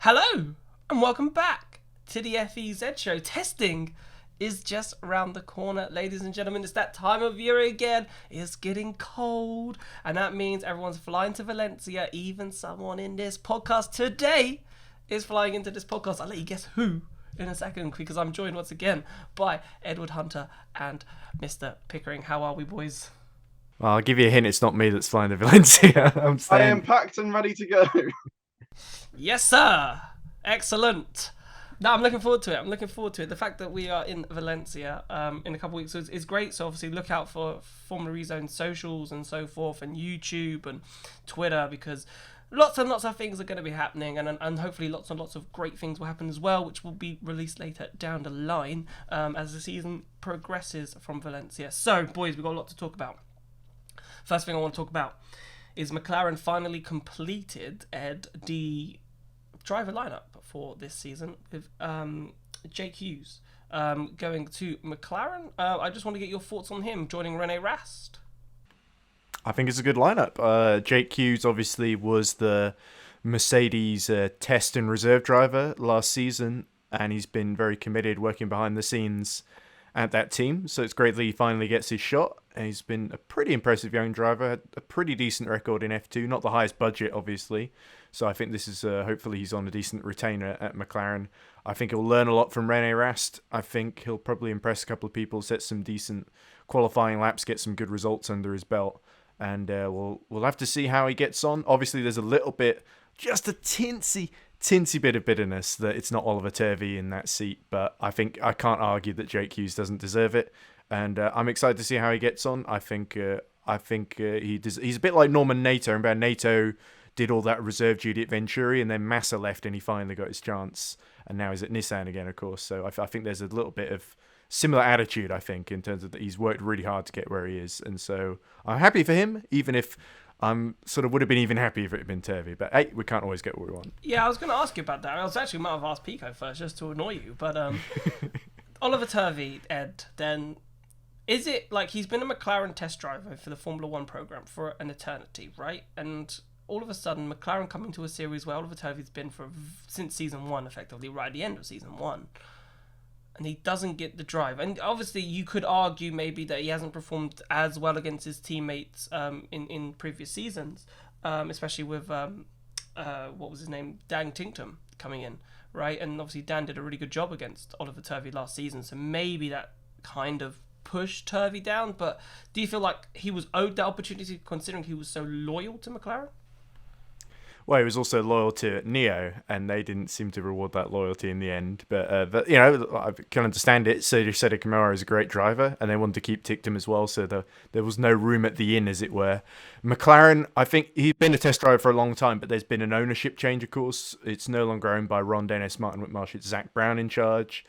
Hello, and welcome back to the FEZ Show. Testing is just around the corner, ladies and gentlemen. It's that time of year again. It's getting cold, and that means everyone's flying to Valencia. Even someone in this podcast today is flying into this podcast. I'll let you guess who in a second, because I'm joined once again by Edward Hunter and Mr. Pickering. How are we, boys? Well, I'll give you a hint. It's not me that's flying to Valencia. I'm I am staying. packed and ready to go. Yes, sir. Excellent. No, I'm looking forward to it. I'm looking forward to it. The fact that we are in Valencia in a couple of weeks is great. So obviously look out for Formula Rezone socials and so forth, and YouTube and Twitter, because lots and lots of things are going to be happening, and hopefully lots and lots of great things will happen as well, which will be released later down the line as the season progresses from Valencia. So, boys, we've got a lot to talk about. First thing I want to talk about is McLaren finally completed, Ed, the driver lineup for this season with Jake Hughes going to McLaren. I just want to get your thoughts on him joining Rene Rast. I think it's a good lineup. Jake Hughes obviously was the Mercedes test and reserve driver last season, and he's been very committed working behind the scenes at that team. So it's great that he finally gets his shot. And he's been a pretty impressive young driver, had a pretty decent record in F2, not the highest budget, obviously. So I think this is hopefully he's on a decent retainer at McLaren. I think he'll learn a lot from Rene Rast. I think he'll probably impress a couple of people, set some decent qualifying laps, get some good results under his belt, and we'll have to see how he gets on. Obviously, there's a little bit, just a tinsy bit of bitterness that it's not Oliver Turvey in that seat, but I think I can't argue that Jake Hughes doesn't deserve it, and I'm excited to see how he gets on. I think he's a bit like Norman Nato. Remember, Nato did all that reserve duty at Venturi, and then Massa left, and he finally got his chance, and now he's at Nissan again, of course. So I think there's a little bit of similar attitude, I think, in terms of that he's worked really hard to get where he is, and so I'm happy for him, even if I'm sort of would have been even happy if it had been Turvey. But hey, we can't always get what we want. Yeah, I was going to ask you about that. I was actually might have asked Pico first just to annoy you, but Oliver Turvey, Ed, then is it like he's been a McLaren test driver for the Formula One program for an eternity, right? And all of a sudden, McLaren coming to a series where Oliver Turvey's been since season one, effectively right at the end of season one, and he doesn't get the drive. And obviously, you could argue maybe that he hasn't performed as well against his teammates in previous seasons, especially with what was his name, Dan Tinctum coming in, right? And obviously, Dan did a really good job against Oliver Turvey last season, so maybe that kind of pushed Turvey down. But do you feel like he was owed that opportunity considering he was so loyal to McLaren? Well, he was also loyal to Neo, and they didn't seem to reward that loyalty in the end. But you know, I can understand it. Sergio Kamara is a great driver, and they wanted to keep Tictum as well, so there was no room at the inn, as it were. McLaren, I think he's been a test driver for a long time, but there's been an ownership change, of course. It's no longer owned by Ron Dennis, Martin Whitmarsh. It's Zach Brown in charge.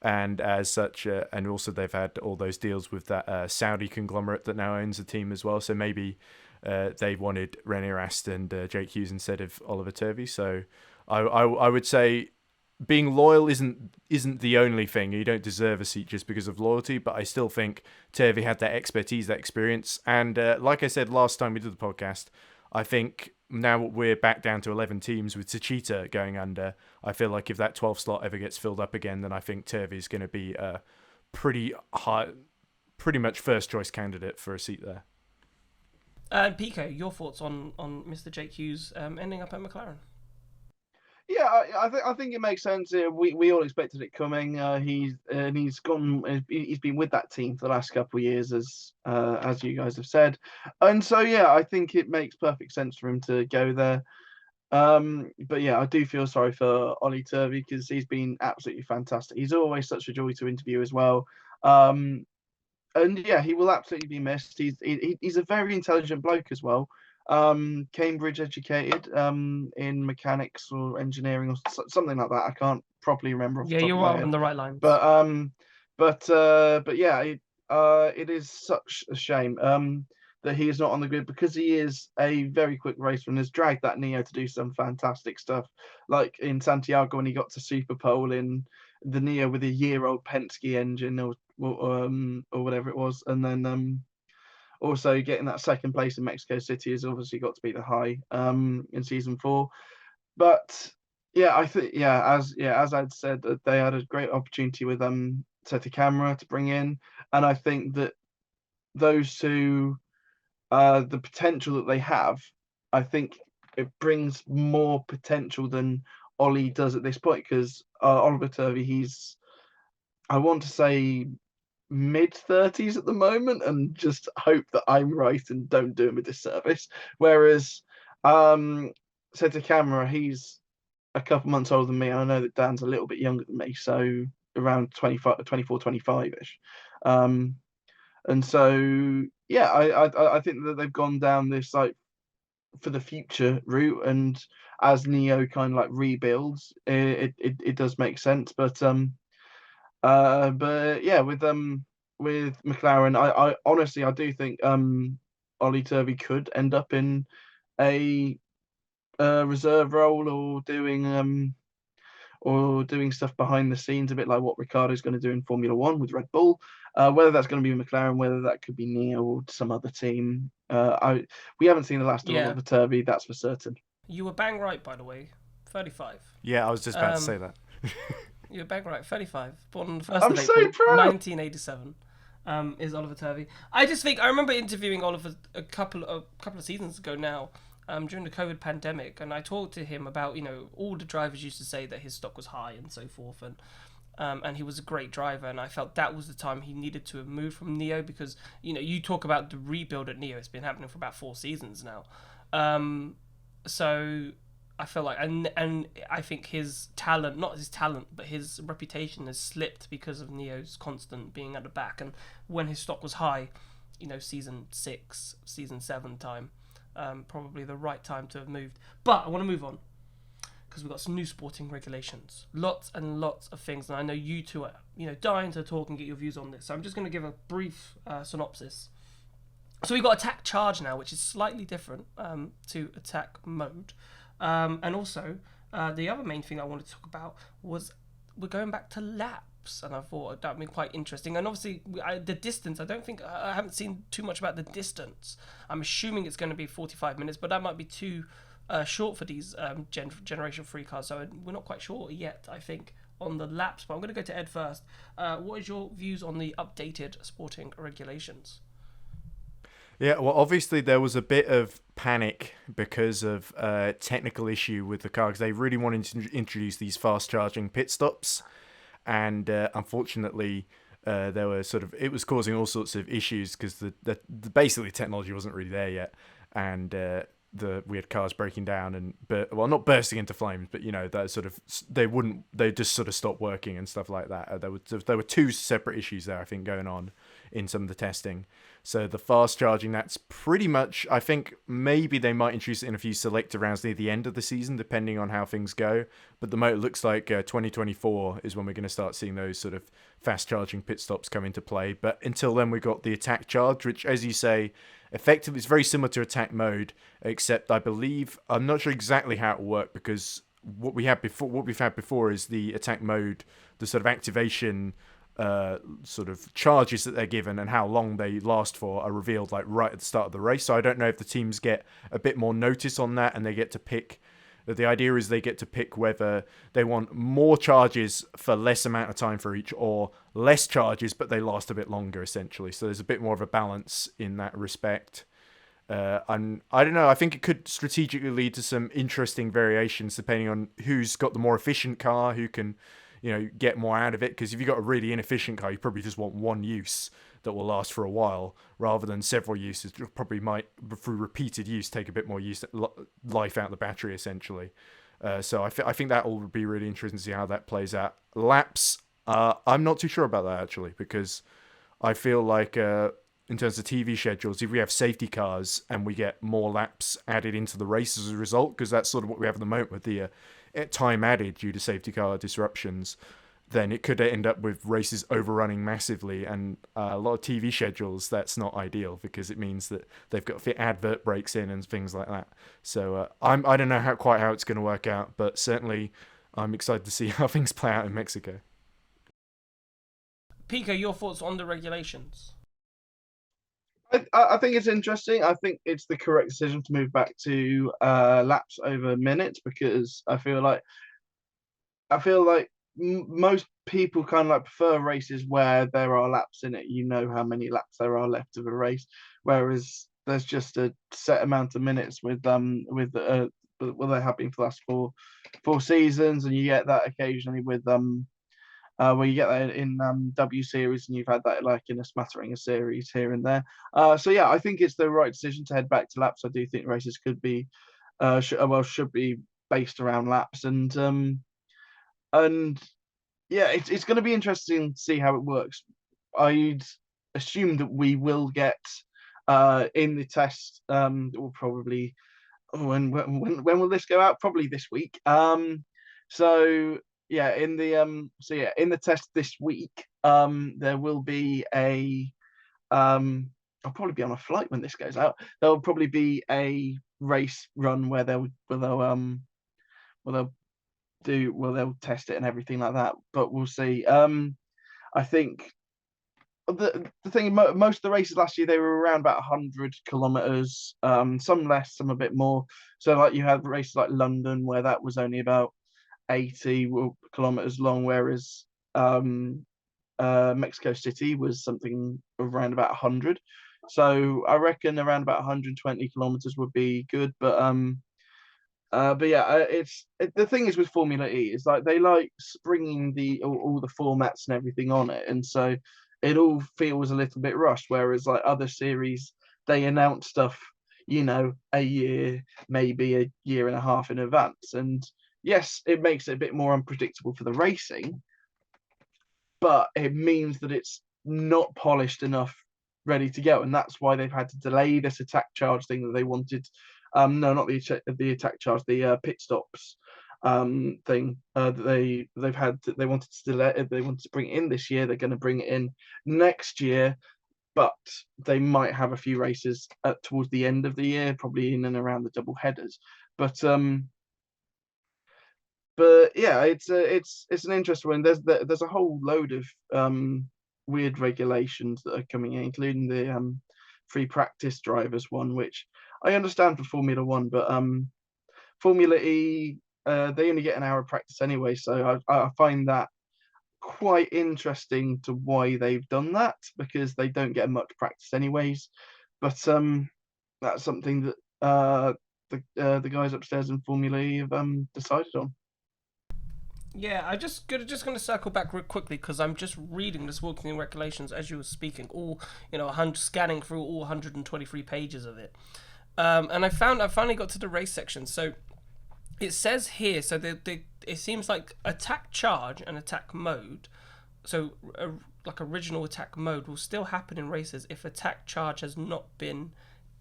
And as such, and also they've had all those deals with that Saudi conglomerate that now owns the team as well. So maybe they wanted Rene Rast and Jake Hughes instead of Oliver Turvey. So I would say being loyal isn't the only thing. You don't deserve a seat just because of loyalty. But I still think Turvey had that expertise, that experience. And like I said last time we did the podcast, I think now we're back down to 11 teams with Tachita going under. I feel like if that 12 slot ever gets filled up again, then I think Turvey's going to be a pretty much first choice candidate for a seat there. And Pico, your thoughts on Mr. Jake Hughes ending up at McLaren? Yeah, I think it makes sense. We all expected it coming. He's gone. He's been with that team for the last couple of years, as you guys have said, and so yeah, I think it makes perfect sense for him to go there. But yeah, I do feel sorry for Ollie Turvey because he's been absolutely fantastic. He's always such a joy to interview as well. And yeah, he will absolutely be missed. He's a very intelligent bloke as well. Cambridge educated in mechanics or engineering or something like that. I can't properly remember off the Yeah, top you're of my on head. the right lines. But yeah, it is such a shame that he is not on the grid because he is a very quick racer and has dragged that Neo to do some fantastic stuff, like in Santiago when he got to Super Pole in the Neo with a year-old Penske engine or whatever it was, and then also getting that second place in Mexico City has obviously got to be the high in season 4. But I think as I'd said, that they had a great opportunity with Seti Camera to bring in, and I think that those two, the potential that they have, I think it brings more potential than Ollie does at this point, because Oliver Turvey, he's, I want to say, mid-30s at the moment, and just hope that I'm right and don't do him a disservice. Whereas Seti Camera, he's a couple months older than me, and I know that Dan's a little bit younger than me, so around 25, 24, 25-ish. And so, yeah, I think that they've gone down this, like, for the future route, and as Neo kind of like rebuilds, it does make sense. But yeah, with McLaren, I honestly, I do think Ollie Turvey could end up in a reserve role, or doing stuff behind the scenes, a bit like what Ricciardo's going to do in Formula One with Red Bull. Whether that's going to be McLaren, whether that could be Neo or some other team, we haven't seen the last of Yeah, Oliver Turvey, that's for certain. you were bang right, by the way. 35. Yeah, I was just about to say that. You were bang right. 35. Born on the 1st I'm of so April, proud. 1987. Is Oliver Turvey. I just think I remember interviewing Oliver a couple of seasons ago now, during the COVID pandemic, and I talked to him about, all the drivers used to say that his stock was high and so forth, and he was a great driver, and I felt that was the time he needed to have moved from Neo, because you talk about the rebuild at Neo, it's been happening for about 4 seasons now, so I feel like, and I think his talent, not his talent, but his reputation has slipped because of Neo's constant being at the back, and when his stock was high, season 6, season 7 time, probably the right time to have moved. But I want to move on, because we've got some new sporting regulations, lots and lots of things, and I know you two are dying to talk and get your views on this, so I'm just going to give a brief synopsis. So we've got attack charge now, which is slightly different to attack mode, and also the other main thing I wanted to talk about was we're going back to laps, and I thought that would be quite interesting. And obviously the distance, I haven't seen too much about the distance. I'm assuming it's going to be 45 minutes, but that might be too short for these Generation 3 cars, so we're not quite sure yet, I think, on the laps. But I'm going to go to Ed first. What is your views on the updated sporting regulations? Yeah, well, obviously there was a bit of panic because of a technical issue with the car, because they really wanted to introduce these fast charging pit stops, and unfortunately there were it was causing all sorts of issues, because the basically technology wasn't really there yet, and we had cars breaking down and not bursting into flames, but that they just sort of stopped working and stuff like that. There were 2 separate issues there, I think, going on in some of the testing. So the fast charging, that's pretty much, I think maybe they might introduce it in a few selector rounds near the end of the season, depending on how things go. But the moment, it looks like 2024 is when we're going to start seeing those sort of fast charging pit stops come into play. But until then, we've got the attack charge, which, as you say, effectively is very similar to attack mode, except I believe, I'm not sure exactly how it will work, because what we've had before is the attack mode, the sort of activation sort of charges that they're given and how long they last for are revealed like right at the start of the race. So I don't know if the teams get a bit more notice on that, and they get to pick. The idea is they get to pick whether they want more charges for less amount of time for each, or less charges but they last a bit longer, essentially. So there's a bit more of a balance in that respect. And I don't know, I think it could strategically lead to some interesting variations depending on who's got the more efficient car, who can get more out of it. Because if you've got a really inefficient car, you probably just want one use that will last for a while, rather than several uses. You probably might, through repeated use, take a bit more life out of the battery, essentially. So I think that will be really interesting to see how that plays out. Laps, I'm not too sure about that, actually, because I feel like in terms of TV schedules, if we have safety cars and we get more laps added into the race as a result, because that's sort of what we have at the moment with the time added due to safety car disruptions, then it could end up with races overrunning massively, and a lot of TV schedules, that's not ideal, because it means that they've got to fit advert breaks in and things like that. So I don't know quite how it's going to work out, but certainly I'm excited to see how things play out in Mexico. Pico, your thoughts on the regulations? I think it's interesting. I think it's the correct decision to move back to laps over minutes, because I feel like I feel like most people kind of like prefer races where there are laps in it. You know how many laps there are left of a race, whereas there's just a set amount of minutes well, they have been for the last four seasons, and you get that occasionally with where you get that in W series, and you've had that like in a smattering of series here and there. So yeah, I think it's the right decision to head back to laps. I do think races could be should be based around laps, and yeah, it's going to be interesting to see how it works. I'd assume that we will get in the test. We'll probably when will this go out? Probably this week. So yeah, in the test this week, there will be a I'll probably be on a flight when this goes out. There'll probably be a race run where they'll test it and everything like that. But we'll see. I think the thing most of the races last year they were around about 100 kilometers, some less, some a bit more. So like you had races like London where that was only about 80 kilometers long, whereas Mexico City was something around about 100. So I reckon around about 120 kilometers would be good. But yeah, the thing is with Formula E is like they like springing all the formats and everything on it, and so it all feels a little bit rushed. Whereas like other series, they announce stuff, a year, maybe a year and a half in advance, and yes, it makes it a bit more unpredictable for the racing, but it means that it's not polished enough, ready to go, and that's why they've had to delay this attack charge thing that they wanted. No, not the attack charge, the pit stops thing that they wanted to delay. They wanted to bring it in this year. They're going to bring it in next year, but they might have a few races towards the end of the year, probably in and around the double headers. But yeah, it's an interesting one. There's a whole load of weird regulations that are coming in, including the free practice drivers one, which I understand for Formula One, but Formula E they only get an hour of practice anyway, so I find that quite interesting to why they've done that, because they don't get much practice anyways. But that's something that the guys upstairs in Formula E have decided on. Yeah, I just gonna circle back real quickly because I'm just reading this walking regulations as you were speaking. All scanning through all 123 pages of it, and I finally got to the race section. So it says here, so it seems like attack charge and attack mode. So like original attack mode will still happen in races if attack charge has not been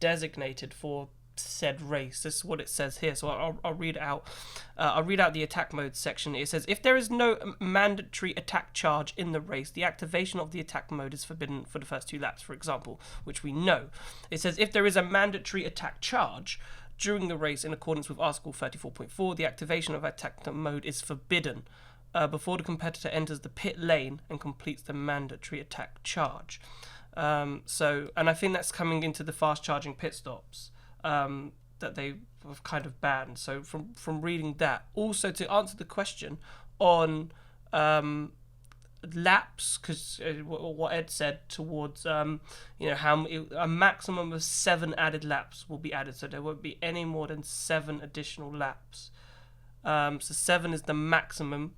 designated for said race. This is what it says here, so I'll read it out. I'll read out the attack mode section. It says, if there is no mandatory attack charge in the race, the activation of the attack mode is forbidden for the first 2 laps, for example, which we know. It says, if there is a mandatory attack charge during the race in accordance with Article 34.4, the activation of attack mode is forbidden before the competitor enters the pit lane and completes the mandatory attack charge. And I think that's coming into the fast charging pit stops that they have kind of banned. So from reading that, also to answer the question on laps, because what Ed said towards how a maximum of 7 added laps will be added, so there won't be any more than 7 additional laps. So 7 is the maximum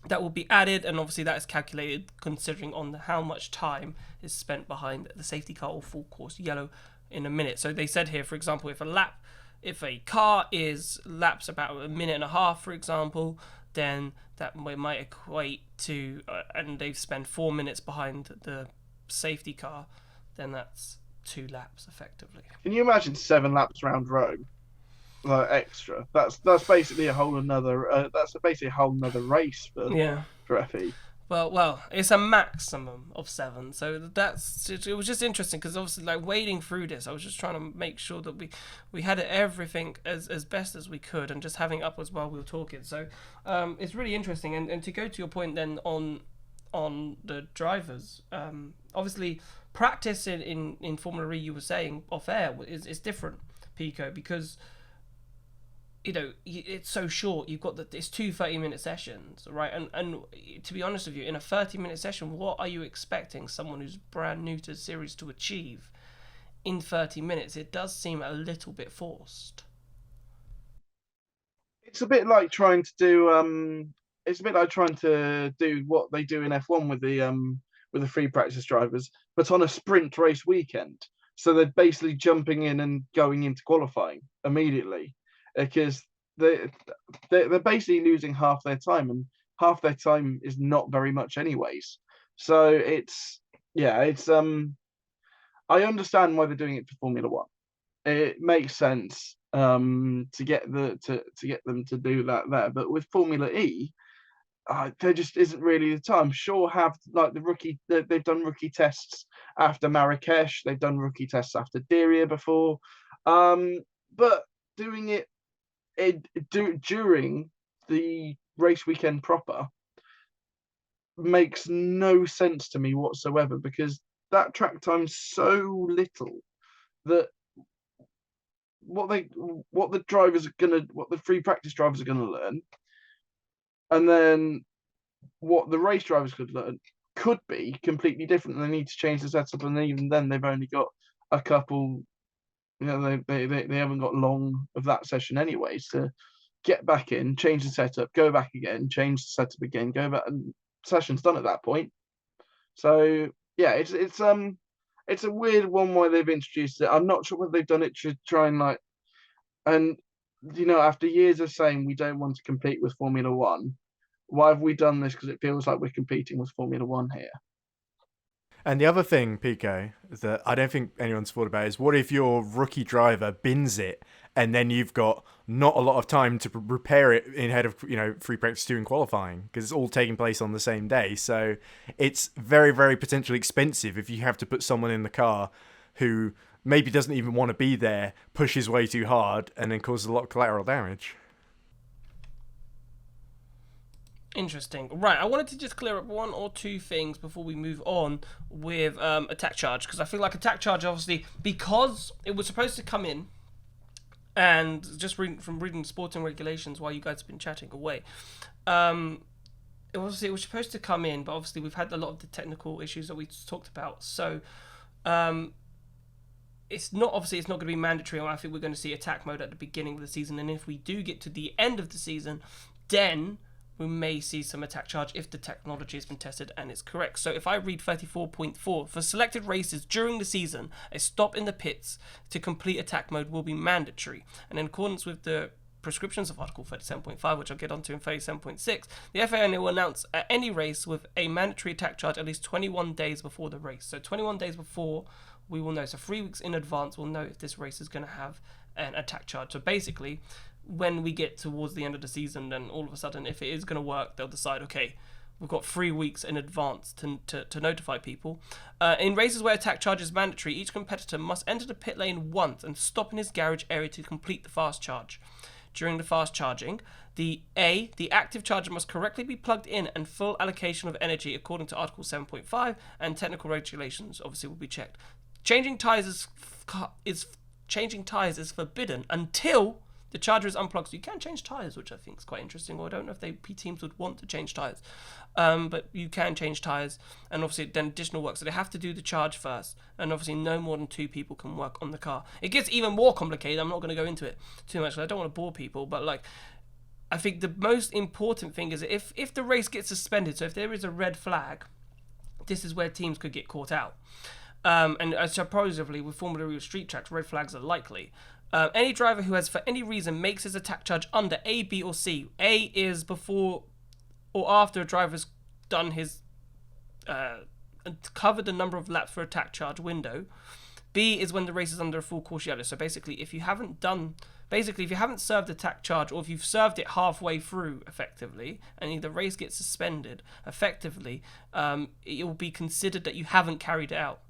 that will be added, and obviously that is calculated considering on how much time is spent behind the safety car or full course yellow in a minute. So they said here, for example, if a car is laps about a minute and a half, for example, then that might equate to, and they've spent 4 minutes behind the safety car, then that's 2 laps effectively. Can you imagine 7 laps around Rome? Like extra. That's basically a whole another. That's basically a whole another race for FE. Well, it's a maximum of 7, so it was just interesting because obviously, like wading through this, I was just trying to make sure that we had everything as best as we could, and just having up as while we were talking. So it's really interesting, and to go to your point then on the drivers, obviously practice in Formula E, you were saying off air, is different, Pico, because it's so short. You've got it's 2 30-minute sessions, right? And to be honest with you, in a 30-minute session, what are you expecting someone who's brand new to the series to achieve in 30 minutes? It does seem a little bit forced. It's a bit like trying to do it's a bit like trying to do what they do in F1 with the free practice drivers, but on a sprint race weekend. So they're basically jumping in and going into qualifying immediately because they they're basically losing half their time, and half their time is not very much anyways. So it's I understand why they're doing it for Formula One. It makes sense to get to get them to do that there. But with Formula E, there just isn't really the time. Sure, have like they've done rookie tests after Marrakesh, they've done rookie tests after Diriyah before, but doing it during the race weekend proper makes no sense to me whatsoever because that track time's so little that what the free practice drivers are gonna learn, and then what the race drivers could learn could be completely different. They need to change the setup, and even then they've only got a couple. They haven't got long of that session anyways to get back in, change the setup, go back again, change the setup again, go back, and session's done at that point. So yeah, it's a weird one why they've introduced it. I'm not sure whether they've done it to try and and after years of saying we don't want to compete with Formula One, why have we done this? Because it feels like we're competing with Formula One here. And the other thing, Pico, that I don't think anyone's thought about is what if your rookie driver bins it and then you've got not a lot of time to repair it ahead of free practice 2 and qualifying because it's all taking place on the same day. So it's very, very potentially expensive if you have to put someone in the car who maybe doesn't even want to be there, pushes way too hard, and then causes a lot of collateral damage. Interesting. Right, I wanted to just clear up one or two things before we move on with attack charge, because I feel like attack charge, obviously, because it was supposed to come in, and just from reading sporting regulations while you guys have been chatting away, it was supposed to come in, but obviously we've had a lot of the technical issues that we talked about, so it's not going to be mandatory. I think we're going to see attack mode at the beginning of the season, and if we do get to the end of the season, then we may see some attack charge if the technology has been tested and is correct. So if I read 34.4, for selected races during the season, a stop in the pits to complete attack mode will be mandatory. And in accordance with the prescriptions of Article 37.5, which I'll get onto in 37.6, the FAA will announce at any race with a mandatory attack charge at least 21 days before the race. So 21 days before, we will know. So 3 weeks in advance, we'll know if this race is going to have an attack charge. So basically, when we get towards the end of the season, then all of a sudden, if it is going to work, they'll decide, okay, we've got 3 weeks in advance to notify people. In races where attack charge is mandatory, each competitor must enter the pit lane once and stop in his garage area to complete the fast charge. During the fast charging, the active charger must correctly be plugged in and full allocation of energy according to Article 7.5 and technical regulations obviously will be checked. Changing tires is forbidden until the charger is unplugged. So you can change tires, which I think is quite interesting. Or I don't know if P teams would want to change tires, but you can change tires, and obviously then additional work. So they have to do the charge first, and obviously no more than 2 people can work on the car. It gets even more complicated. I'm not going to go into it too much because I don't want to bore people, but I think the most important thing is if the race gets suspended, so if there is a red flag, this is where teams could get caught out. And supposedly with Formula E street tracks, red flags are likely. Any driver who has for any reason makes his attack charge under A, B or C. A is before or after a driver's done his covered the number of laps for attack charge window. B is when the race is under a full course yellow. So basically if you haven't served attack charge, or if you've served it halfway through effectively and the race gets suspended effectively, it will be considered that you haven't carried it out.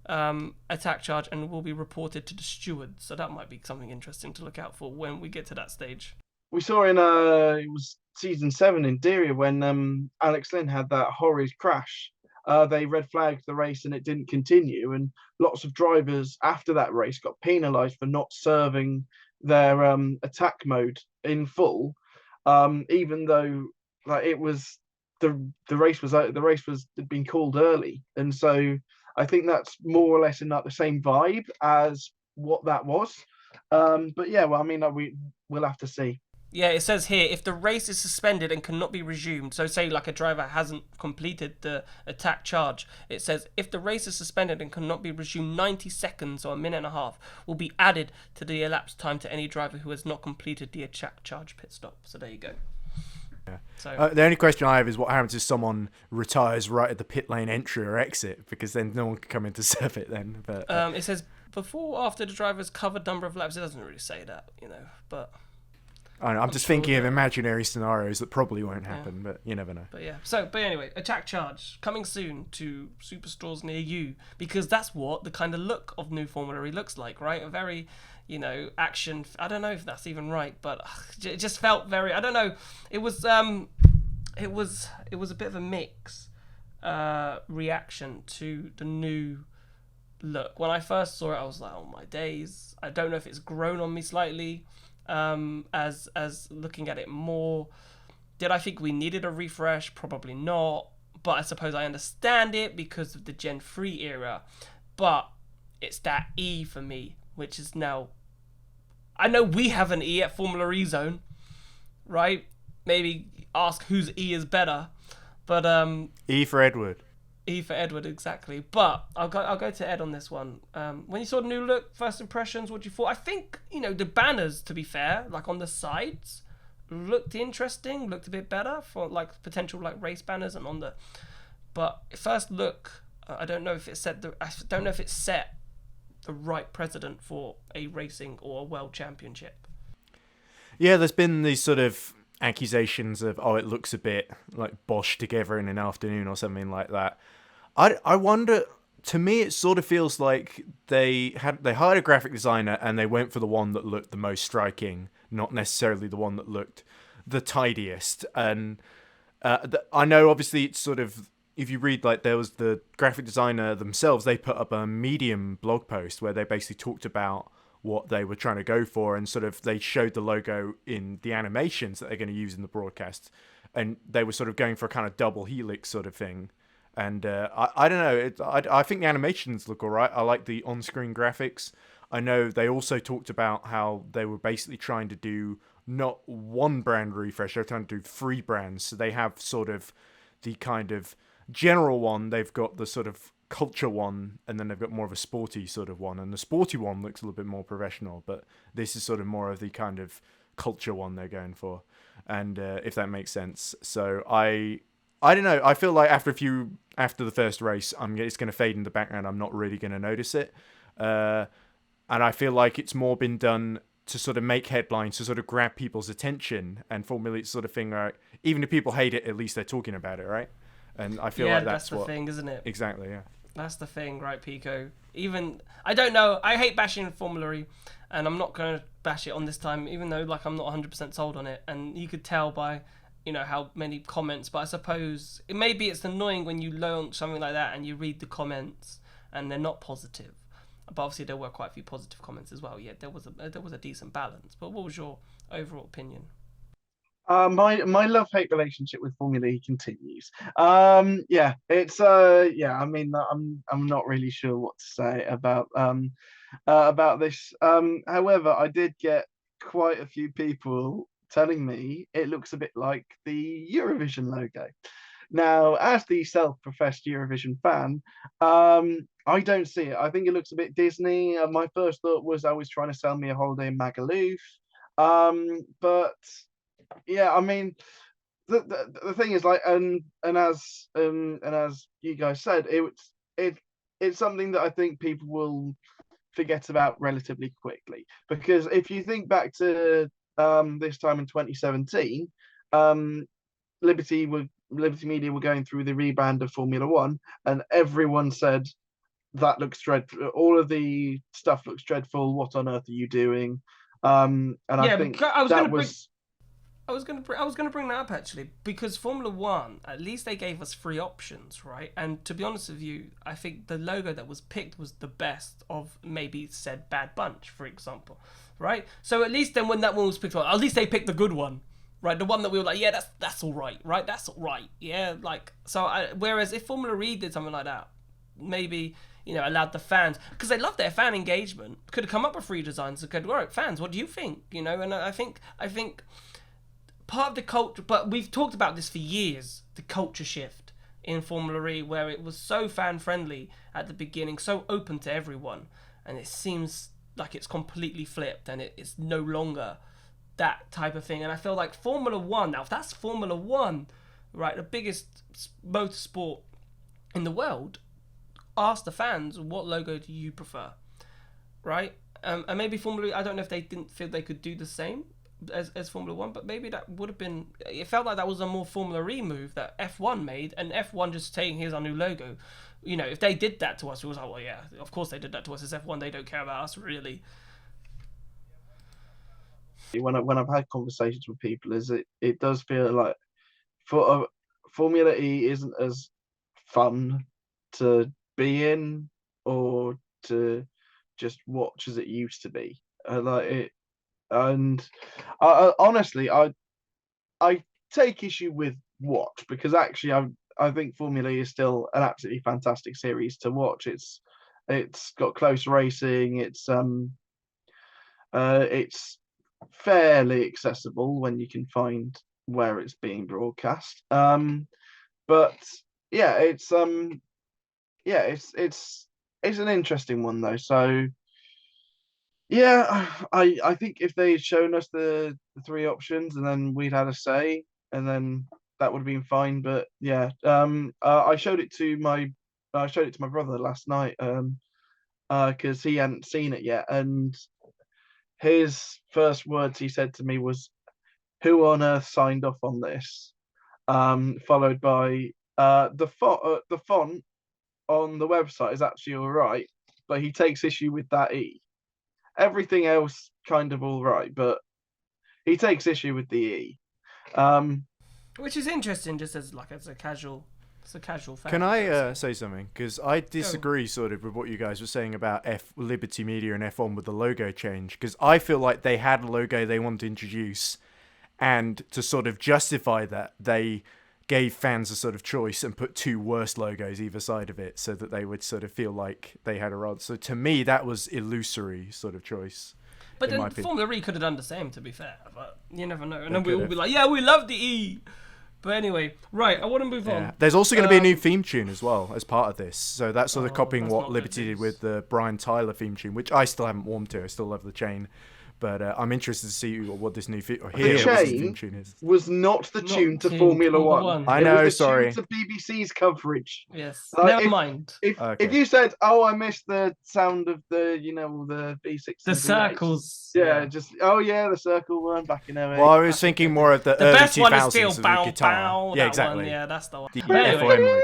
Attack charge and will be reported to the steward. So that might be something interesting to look out for when we get to that stage. We saw in it was season 7 in Diriyah when Alex Lynn had that horrid crash. They red flagged the race and it didn't continue, and lots of drivers after that race got penalised for not serving their attack mode in full, even though like it was the race was had been called early, and so I think that's more or less in like the same vibe as what that was. But yeah, well, I mean, we'll have to see. Yeah, it says here, if the race is suspended and cannot be resumed, so say like a driver hasn't completed the attack charge, it says if the race is suspended and cannot be resumed, 90 seconds or a minute and a half will be added to the elapsed time to any driver who has not completed the attack charge pit stop. So there you go. Yeah. So the only question I have is what happens if someone retires right at the pit lane entry or exit, because then no one can come in to serve it then. But it says before or after the driver's covered number of laps. It doesn't really say that, but I don't know, I'm just sure thinking of that- imaginary scenarios that probably won't happen, but you never know. But yeah, but anyway, attack charge coming soon to superstores near you, because that's what the kind of look of new Formula E looks like, right? A very, action. I don't know if that's even right, but it just felt very. I don't know. It was a bit of a mix reaction to the new look. When I first saw it, I was like, oh my days. I don't know if it's grown on me slightly. As looking at it more, did I think we needed a refresh? Probably not, but I suppose I understand it because of the Gen 3 era. But it's that E for me, which is now, I know we have an E at Formula E Zone, right? Maybe ask whose E is better, but E for Edward. E for Edward, exactly. But I'll go to Ed on this one. When you saw the new look, first impressions, what you thought? I think, the banners, to be fair, like on the sides, looked interesting, looked a bit better for like potential like race banners and on the. But first look, I don't know if it set the right precedent for a racing or a world championship. Yeah, there's been these sort of accusations of, it looks a bit like Bosch together in an afternoon or something like that. I wonder, to me it sort of feels like they hired a graphic designer and they went for the one that looked the most striking, not necessarily the one that looked the tidiest. And I know obviously it's sort of, if you read, like, there was the graphic designer themselves, they put up a Medium blog post where they basically talked about what they were trying to go for, and sort of they showed the logo in the animations that they're going to use in the broadcast, and they were sort of going for a kind of double helix sort of thing. And I don't know, I think the animations look all right. I like the on-screen graphics. I know they also talked about how they were basically trying to do not one brand refresh, they're trying to do 3 brands. So they have sort of the kind of general one, they've got the sort of culture one, and then they've got more of a sporty sort of one, and the sporty one looks a little bit more professional, but this is sort of more of the kind of culture one they're going for, and if that makes sense. So I don't know, I feel like after the first race, it's going to fade in the background, I'm not really going to notice it, and I feel like it's more been done to sort of make headlines, to sort of grab people's attention, and Formula E sort of thing, right? Even if people hate it, at least they're talking about it, right? And I feel like that's the thing, isn't it? Exactly, yeah. That's the thing, right, Pico? Even, I don't know, I hate bashing Formula E, and I'm not going to bash it on this time, even though, like, I'm not 100% sold on it, and you could tell by, how many comments, but I suppose, it's annoying when you launch something like that and you read the comments, and they're not positive. But obviously there were quite a few positive comments as well. Yeah, there was a decent balance. But what was your overall opinion? My love-hate relationship with Formula E continues. Yeah, it's yeah. I mean, I'm not really sure what to say about this. However, I did get quite a few people telling me it looks a bit like the Eurovision logo. Now, as the self-professed Eurovision fan, I don't see it. I think it looks a bit Disney. My first thought was I was trying to sell me a holiday in Magaluf. But yeah, I mean, the thing is, like, and as you guys said, it's something that I think people will forget about relatively quickly, because if you think back to this time in 2017, Liberty Media were going through the rebrand of Formula One, and everyone said that looks dreadful. All of the stuff looks dreadful. What on earth are you doing? And yeah, I think I was gonna bring that up actually, because Formula One, at least they gave us 3 options, right? And to be honest with you, I think the logo that was picked was the best of maybe said Bad Bunch, for example. right? So at least then when that one was picked up, at least they picked the good one, right? The one that we were like, yeah, that's all right, right? That's all right, yeah. Like whereas if Formula E did something like that, maybe allowed the fans, because they love their fan engagement, could have come up with free designs that could work. Fans, what do you think? And I think part of the culture, but we've talked about this for years, the culture shift in Formula E, where it was so fan friendly at the beginning, so open to everyone, and it seems like it's completely flipped, and it's no longer that type of thing. And I feel like Formula One, now if that's Formula One, right, the biggest motorsport in the world, ask the fans, what logo do you prefer, right? And maybe Formula E, I don't know if they didn't feel they could do the same as Formula One, but maybe that would have been, it felt like that was a more Formula E move that F1 made, and F1 just saying, here's our new logo. If they did that to us, it was like, well, yeah, of course they did that to us. It's F1, they don't care about us, really. When I've had conversations with people, it does feel like Formula E isn't as fun to be in or to just watch as it used to be. Like it, and honestly, I take issue with watch, because actually I think Formula E is still an absolutely fantastic series to watch. It's got close racing. It's fairly accessible when you can find where it's being broadcast. But yeah, it's an interesting one though. So yeah, I think if they'd shown us the three options and then we'd had a say, and then that would have been fine. But yeah, I showed it to my brother last night, because he hadn't seen it yet, and his first words he said to me was, "Who on earth signed off on this?" Followed by the font on the website is actually all right, but he takes issue with that E. Everything else kind of all right, but he takes issue with the E. Which is interesting, just as a casual fan. Can I say something? Because I disagree sort of with what you guys were saying about Liberty Media and F1 with the logo change. Because I feel like they had a logo they wanted to introduce, and to sort of justify that, they gave fans a sort of choice and put two worse logos either side of it, so that they would sort of feel like they had a rod. So to me, that was illusory sort of choice. But then Formula E could have done the same, to be fair. But you never know. And then we'll be like, yeah, we love the E. But anyway, right, I want to move on. There's also going to be a new theme tune as well as part of this. So that's sort of copying what Liberty did with the Brian Tyler theme tune, which I still haven't warmed to. I still love the chain. But I'm interested to see what this new theme tune is. Was not the tune to Formula One. I know, sorry. Tune to BBC's coverage. Yes. Never mind. If you said, "Oh, I missed the sound of the V6," the circles. Yeah, just the circle one back in 08. Well, I was thinking more of the early best 2000s one is still Bow Bow. Yeah, exactly. One. Yeah, that's the one. Anyway.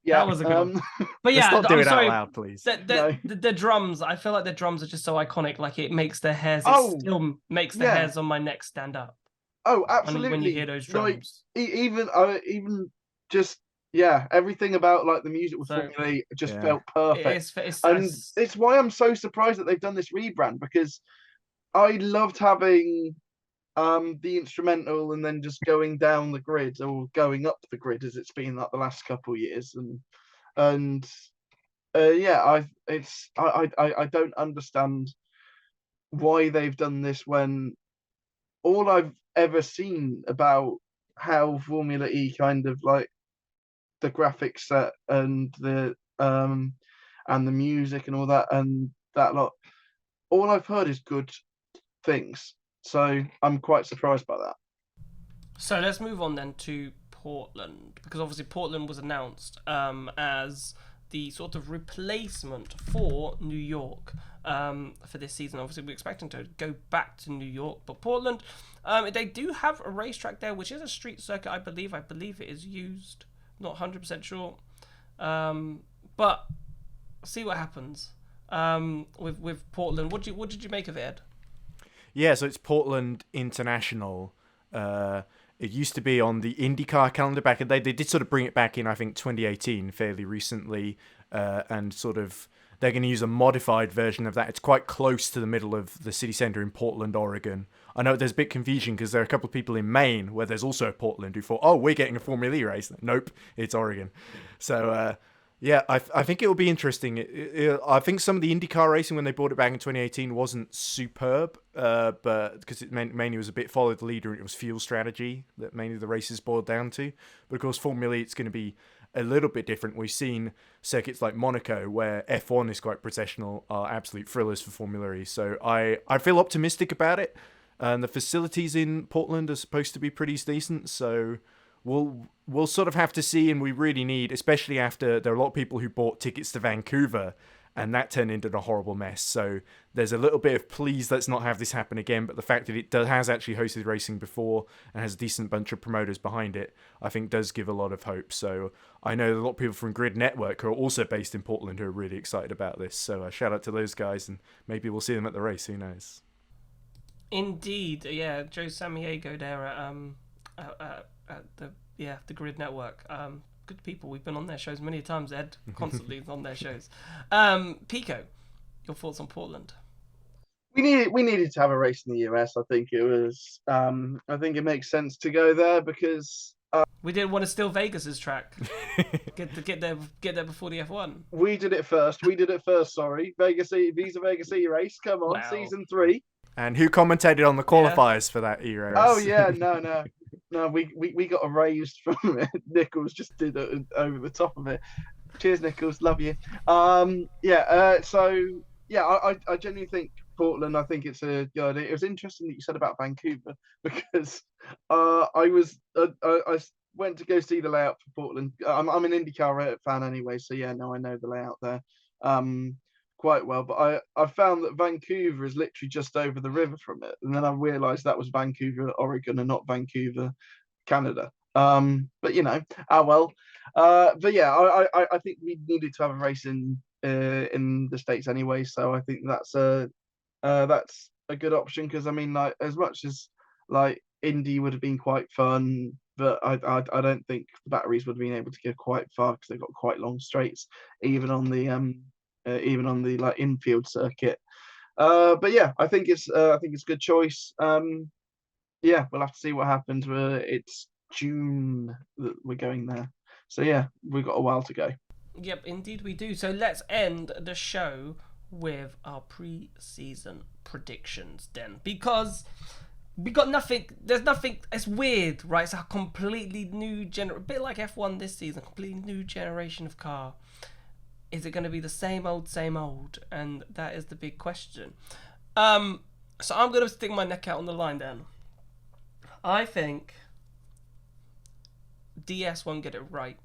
Yeah, that was a good one. But yeah, let's not do I'm it sorry. out loud, please. The drums, I feel like the drums are just so iconic. Like it makes the hairs. Still makes the hairs on my neck stand up. Oh, absolutely. When you hear those drums, even just everything about like the music with Formula E just felt perfect. It's why I'm so surprised that they've done this rebrand, because I loved having the instrumental and then just going down the grid, or going up the grid as it's been like the last couple of years, I don't understand why they've done this, when all I've ever seen about how Formula E kind of like the graphics set and the music and all that lot, all I've heard is good things. So I'm quite surprised by that. So let's move on then to Portland, because obviously Portland was announced as the sort of replacement for New York for this season. Obviously we're expecting to go back to New York, but Portland, they do have a racetrack there, which is a street circuit, I believe it is used. Not 100% sure, but see what happens with Portland. What did you make of it, Ed? Yeah, so it's Portland International. It used to be on the IndyCar calendar back in the day. They did sort of bring it back in, I think, 2018, fairly recently, and sort of they're going to use a modified version of that. It's quite close to the middle of the city centre in Portland, Oregon. I know there's a bit confusion because there are a couple of people in Maine where there's also Portland who thought, oh, we're getting a Formula E race. Nope, it's Oregon. So, yeah, I think it will be interesting. I think some of the IndyCar racing when they brought it back in 2018 wasn't superb, but because it mainly was a bit follow the leader and it was fuel strategy that mainly the races boiled down to. But of course, Formula E, it's going to be a little bit different. We've seen circuits like Monaco where F1 is quite processional are absolute thrillers for Formula E. So I feel optimistic about it. And the facilities in Portland are supposed to be pretty decent, so we'll sort of have to see, and we really need, especially after there are a lot of people who bought tickets to Vancouver, and that turned into a horrible mess. So there's a little bit of please let's not have this happen again, but the fact that it has actually hosted racing before and has a decent bunch of promoters behind it, I think does give a lot of hope. So I know a lot of people from Grid Network who are also based in Portland who are really excited about this. So shout out to those guys, and maybe we'll see them at the race, who knows. Indeed, yeah, Joe Sammiego there at the Grid Network. Good people. We've been on their shows many times. Ed constantly on their shows. Pico, your thoughts on Portland? We needed to have a race in the US. I think it was. I think it makes sense to go there because we didn't want to steal Vegas's track. get there before the F1. We did it first. Sorry, Visa Vegas E race. Come on, wow. Season 3. And who commentated on the qualifiers for that E race? Oh yeah, no. We got erased from it. Nichols just did it over the top of it. Cheers, Nichols. Love you. So yeah, I genuinely think Portland. I think it's a good. It was interesting that you said about Vancouver because I went to go see the layout for Portland. I'm an IndyCar fan anyway, so yeah, no, I know the layout there quite well. But I found that Vancouver is literally just over the river from it, and then I realised that was Vancouver, Oregon, and not Vancouver, Canada. But you know, well. But yeah, I think we needed to have a race in the States anyway, so I think that's a good option because I mean, like, as much as like Indy would have been quite fun, but I don't think the batteries would have been able to go quite far because they've got quite long straights, even on the like infield circuit. But yeah, I think it's a good choice. Yeah, we'll have to see what happens. It's June that we're going there, so yeah, we've got a while to go. Yep, indeed we do. So let's end the show with our pre-season predictions then, because we got nothing. There's nothing. It's weird, right? It's a completely new a bit like F1 this season, completely new generation of car. Is it going to be the same old? And that is the big question. So I'm going to stick my neck out on the line then. I think DS won't get it right.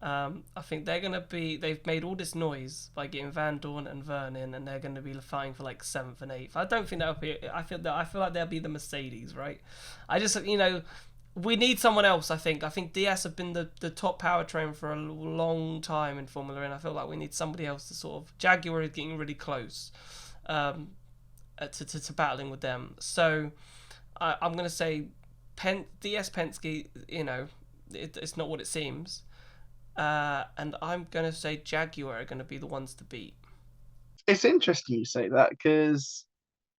I think they've made all this noise by getting Van Dorn and Verne in, and they're going to be fighting for like 7th and 8th. I don't think that'll be. I feel like they'll be the Mercedes, right? I just, we need someone else. I think DS have been the top powertrain for a long time in Formula E, and I feel like we need somebody else to sort of. Jaguar is getting really close to battling with them. So I'm going to say DS Penske. It's not what it seems. And I'm going to say Jaguar are going to be the ones to beat. It's interesting you say that because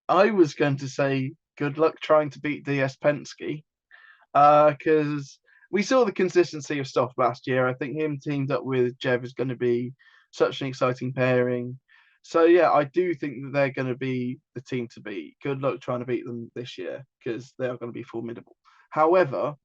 I was going to say good luck trying to beat DS Penske because we saw the consistency of Stoff last year. I think him teamed up with Jev is going to be such an exciting pairing. So yeah, I do think that they're going to be the team to beat. Good luck trying to beat them this year because they are going to be formidable. However,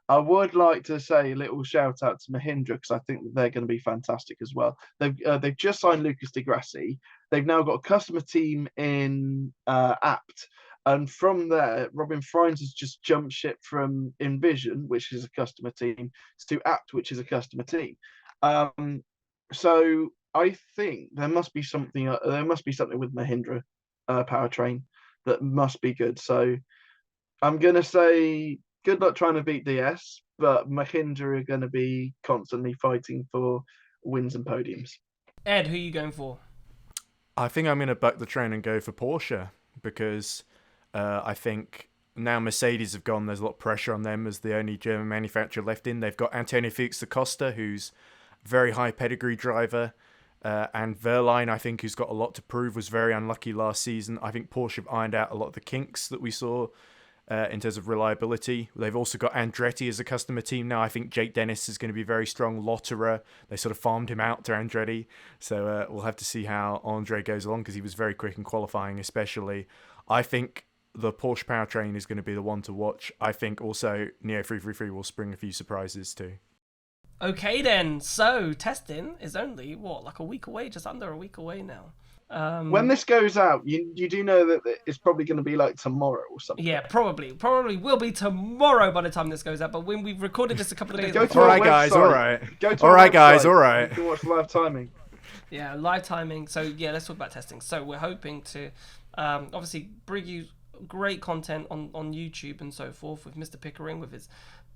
I would like to say a little shout out to Mahindra because I think that they're going to be fantastic as well. They've just signed Lucas Di Grassi. They've now got a customer team in Apt, and from there, Robin Freins has just jumped ship from Envision, which is a customer team, to Apt, which is a customer team. So I think there must be something. With Mahindra powertrain that must be good. So I'm going to say. Good luck trying to beat DS, but Mahindra are going to be constantly fighting for wins and podiums. Ed, who are you going for? I think I'm going to buck the trend and go for Porsche because I think now Mercedes have gone, there's a lot of pressure on them as the only German manufacturer left in. They've got Antonio Fuchs da Costa, who's a very high pedigree driver, And Verline, I think, who's got a lot to prove, was very unlucky last season. I think Porsche have ironed out a lot of the kinks that we saw in terms of reliability. They've also got Andretti as a customer team now. I think Jake Dennis is going to be very strong. Lotterer, they sort of farmed him out to Andretti. So we'll have to see how Andre goes along, because he was very quick in qualifying especially. I think the Porsche powertrain is going to be the one to watch. I think also Neo 333 will spring a few surprises too. Okay then, so testing is only, like a week away, just under a week away now. When this goes out, you do know that it's probably going to be like tomorrow or something. Yeah, probably will be tomorrow by the time this goes out. But when we've recorded this a couple of days ago, all right, guys, all right. All right, guys, all right. You can watch live timing. Yeah, live timing. So yeah, let's talk about testing. So we're hoping to obviously bring you great content on YouTube and so forth with Mr. Pickering with his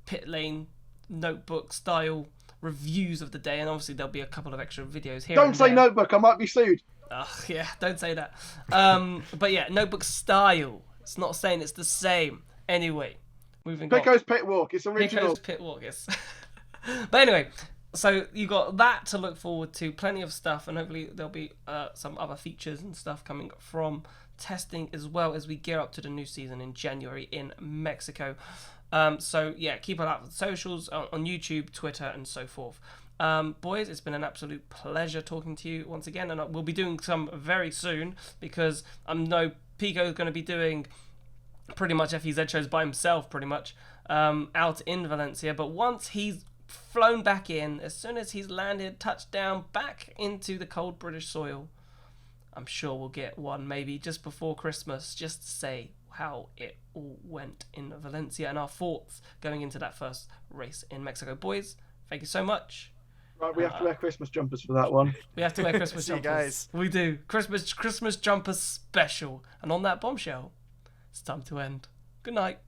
pit lane notebook style reviews of the day, and obviously there'll be a couple of extra videos here. Don't say notebook, I might be sued. Yeah, don't say that. But yeah, notebook style. It's not saying it's the same. Anyway, moving on. Pico's Pit Walk. It's original. Pico's Pit Walk, yes. But anyway, so you got that to look forward to. Plenty of stuff, and hopefully there'll be some other features and stuff coming from testing as well as we gear up to the new season in January in Mexico. So yeah, keep an eye out for the socials on YouTube, Twitter, and so forth. Boys, it's been an absolute pleasure talking to you once again, and we'll be doing some very soon, because I know Pico's going to be doing pretty much FEZ shows by himself, pretty much, out in Valencia. But once he's flown back in, as soon as he's landed, touchdown back into the cold British soil, I'm sure we'll get one maybe just before Christmas, just to say how it all went in Valencia and our thoughts going into that first race in Mexico. Boys, thank you so much. Right, we have to wear Christmas jumpers for that one. We have to wear Christmas jumpers. Guys. We do. Christmas jumpers special. And on that bombshell, it's time to end. Good night.